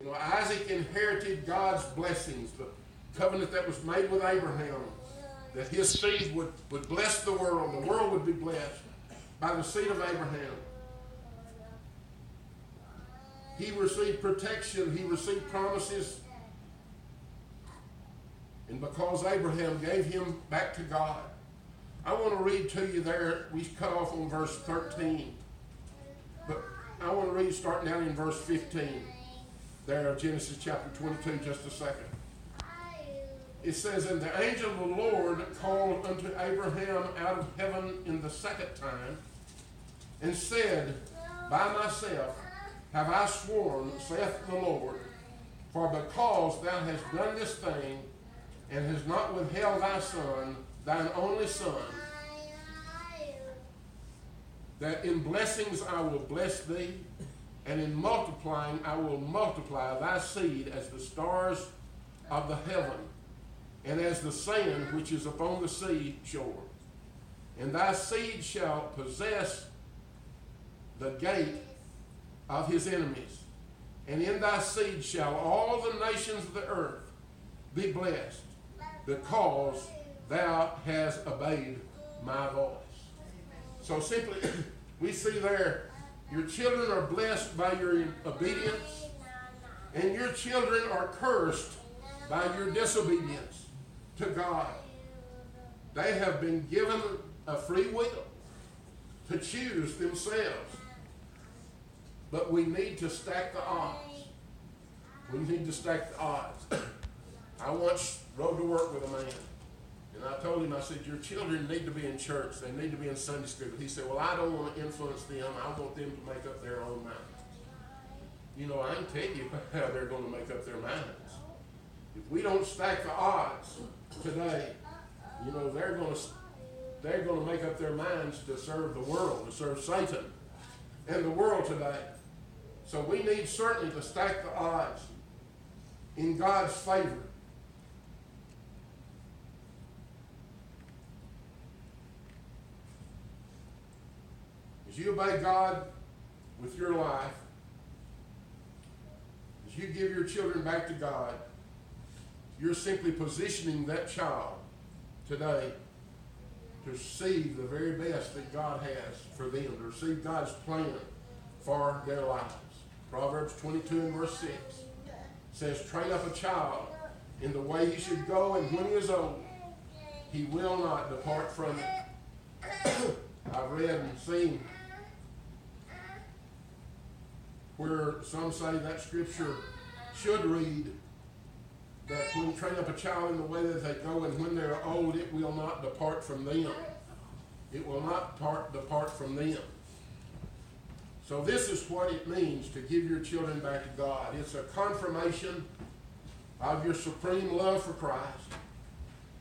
You know, Isaac inherited God's blessings, the covenant that was made with Abraham, that his seed would bless the world would be blessed by the seed of Abraham. He received protection, he received promises, and because Abraham gave him back to God. I want to read to you there, we cut off on verse 13, but I want to read starting down in verse 15, there of Genesis chapter 22, just a second. It says, "And the angel of the Lord called unto Abraham out of heaven in the second time, and said, By myself have I sworn, saith the Lord, for because thou hast done this thing, and hast not withheld thy son, thine only son, that in blessings I will bless thee, and in multiplying I will multiply thy seed as the stars of the heaven, and as the sand which is upon the sea shore. And thy seed shall possess the gate of his enemies, and in thy seed shall all the nations of the earth be blessed, because thou hast obeyed my voice." So simply, we see there, your children are blessed by your obedience, and your children are cursed by your disobedience to God. They have been given a free will to choose themselves. But we need to stack the odds. We need to stack the odds. I once rode to work with a man, and I told him, I said, your children need to be in church. They need to be in Sunday school. He said, well, I don't want to influence them. I want them to make up their own minds. You know, I can tell you how they're going to make up their minds. If we don't stack the odds today, you know, they're going to make up their minds to serve the world, to serve Satan and the world today. So we need certainly to stack the odds in God's favor. As you obey God with your life, as you give your children back to God, you're simply positioning that child today to receive the very best that God has for them, to receive God's plan for their lives. Proverbs 22 and verse 6 says, train up a child in the way he should go, and when he is old, he will not depart from it. I've read and seen where some say that scripture should read that when you train up a child in the way that they go, and when they're old, it will not depart from them. It will not depart from them. So this is what it means to give your children back to God. It's a confirmation of your supreme love for Christ.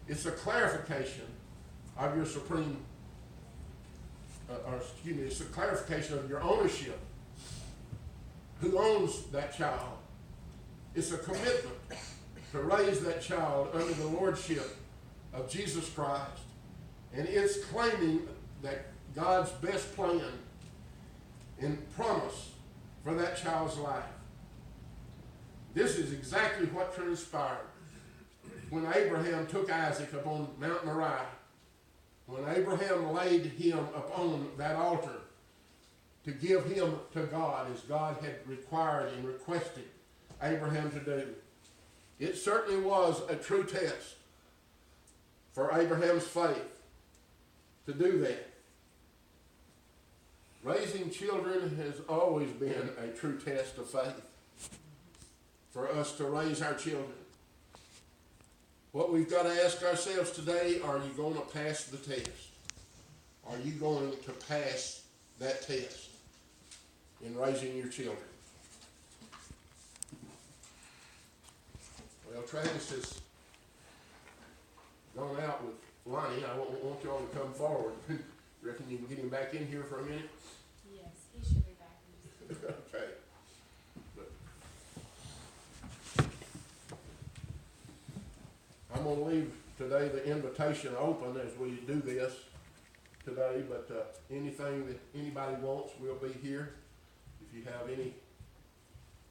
It's a clarification of your it's a clarification of your ownership. Who owns that child? It's a commitment to raise that child under the lordship of Jesus Christ. And it's claiming that God's best plan and promise for that child's life. This is exactly what transpired when Abraham took Isaac up on Mount Moriah. When Abraham laid him upon that altar to give him to God as God had required and requested Abraham to do. It certainly was a true test for Abraham's faith to do that. Raising children has always been a true test of faith for us to raise our children. What we've got to ask ourselves today, are you going to pass the test? Are you going to pass that test in raising your children? Well, Travis has gone out with Lonnie. I want y'all to come forward. Reckon you can get him back in here for a minute? Yes, he should be back in just a minute. Okay. I'm going to leave today the invitation open as we do this today, but anything that anybody wants, we'll be here. If you have any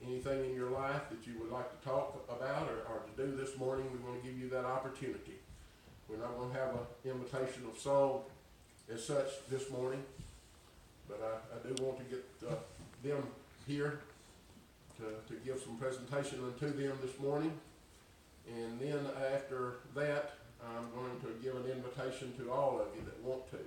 anything in your life that you would like to talk about or to do this morning, we want to give you that opportunity. We're not going to have an invitation of song as such this morning, but I do want to get them here to give some presentation unto them this morning. And then after that, I'm going to give an invitation to all of you that want to